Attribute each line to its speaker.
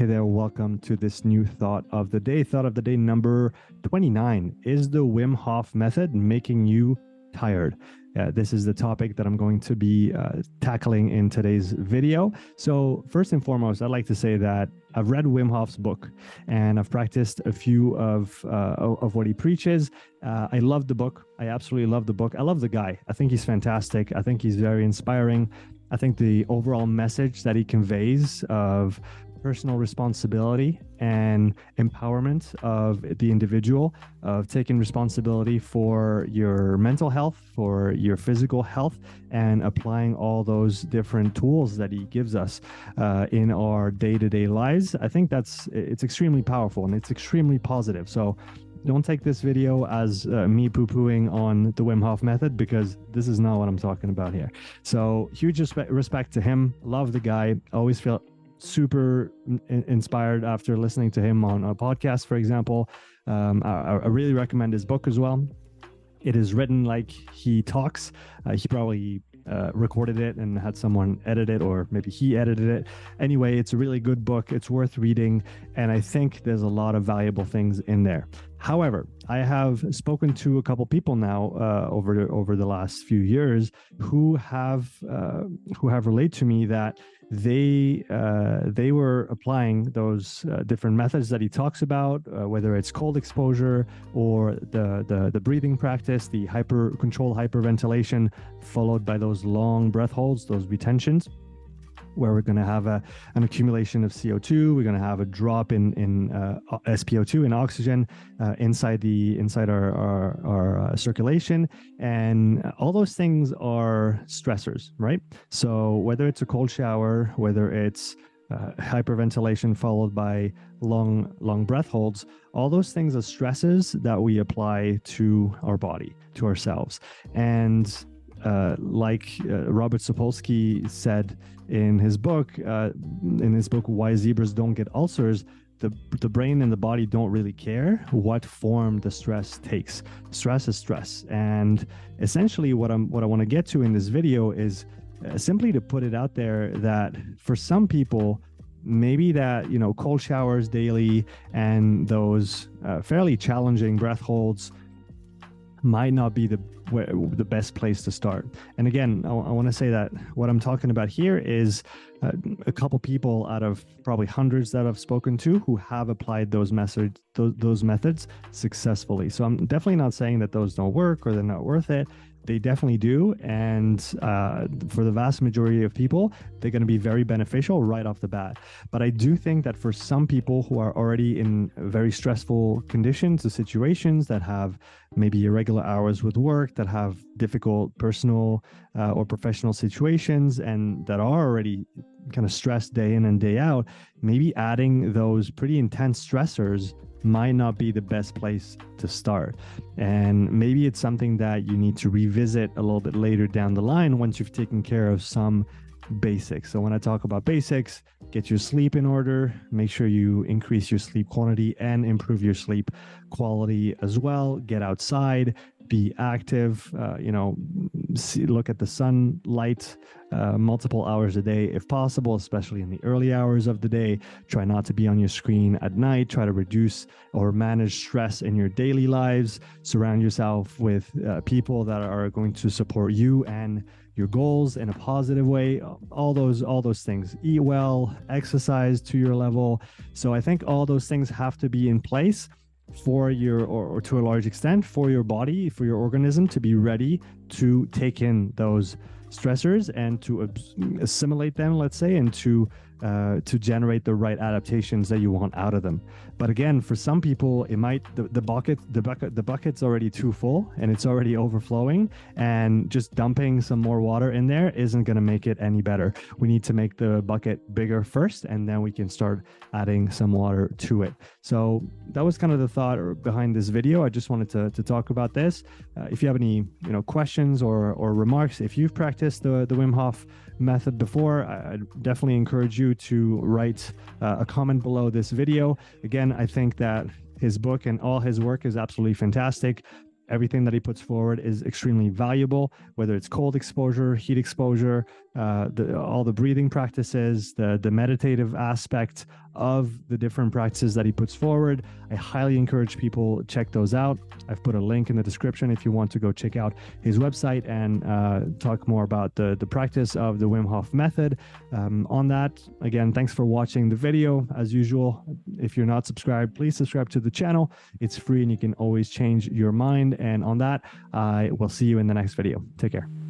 Speaker 1: Hey there, welcome to this new thought of the day. Thought of the day number 29. Is the Wim Hof method making you tired? This is the topic that I'm going to be tackling in today's video. So first and foremost, I'd like to say that I've read Wim Hof's book and I've practiced a few of what he preaches. I love the book. I absolutely love the book. I love the guy. I think he's fantastic. I think he's very inspiring. I think the overall message that he conveys of personal responsibility and empowerment of the individual, of taking responsibility for your mental health, for your physical health, and applying all those different tools that he gives us in our day-to-day lives. I think it's extremely powerful and it's extremely positive. So don't take this video as me poo-pooing on the Wim Hof method, because this is not what I'm talking about here. So huge respect to him. Love the guy. Always feel super inspired after listening to him on a podcast, for example. I really recommend his book as well. It is written like he talks. He probably recorded it and had someone edit it, or maybe he edited it. Anyway, it's a really good book. It's worth reading, and I think there's a lot of valuable things in there. However, I have spoken to a couple people now over the last few years who have relayed to me that they were applying those different methods that he talks about, whether it's cold exposure or the breathing practice, the controlled hyperventilation, followed by those long breath holds, those retentions, where we're going to have an accumulation of CO2. We're going to have a drop in SpO2 in oxygen inside our circulation, and all those things are stressors, right? So whether it's a cold shower, whether it's hyperventilation followed by long breath holds, all those things are stresses that we apply to our body, to ourselves. And like Robert Sapolsky said in his book, Why Zebras Don't Get Ulcers, the brain and the body don't really care what form the stress takes. Stress is stress. And essentially what I want to get to in this video is simply to put it out there that for some people, maybe that, cold showers daily and those fairly challenging breath holds might not be the best place to start. And again, I want to say that what I'm talking about here is a couple people out of probably hundreds that I've spoken to who have applied those methods successfully. So I'm definitely not saying that those don't work or they're not worth it. They definitely do. And for the vast majority of people, they're going to be very beneficial right off the bat. But I do think that for some people who are already in very stressful conditions or situations, that have maybe irregular hours with work, that have difficult personal or professional situations, and that are already kind of stressed day in and day out, maybe adding those pretty intense stressors might not be the best place to start. And maybe it's something that you need to revisit a little bit later down the line once you've taken care of some basics. So when I talk about basics, get your sleep in order, make sure you increase your sleep quantity and improve your sleep quality as well. Get outside, be active, look at the sunlight multiple hours a day if possible, especially in the early hours of the day. Try not to be on your screen at night. Try to reduce or manage stress in your daily lives. Surround yourself with people that are going to support you and your goals in a positive way. All those things. Eat well, exercise to your level. So I think all those things have to be in place for your, or to a large extent, for your body, for your organism to be ready to take in those stressors and to assimilate them, let's say, and to generate the right adaptations that you want out of them. But again, for some people, it might the bucket's already too full and it's already overflowing, and just dumping some more water in there isn't going to make it any better. We need to make the bucket bigger first, and then we can start adding some water to it. So that was kind of the thought behind this video. I just wanted to talk about this. If you have any questions or remarks, if you've practiced the Wim Hof method before, I definitely encourage you to write a comment below this video. Again, I think that his book and all his work is absolutely fantastic. Everything that he puts forward is extremely valuable, whether it's cold exposure, heat exposure, all the breathing practices, the meditative aspect of the different practices that he puts forward. I highly encourage people check those out. I've put a link in the description if you want to go check out his website and talk more about the practice of the Wim Hof method. On that, again, thanks for watching the video. As usual, if you're not subscribed, please subscribe to the channel. It's free and you can always change your mind. And on that, I will see you in the next video. Take care.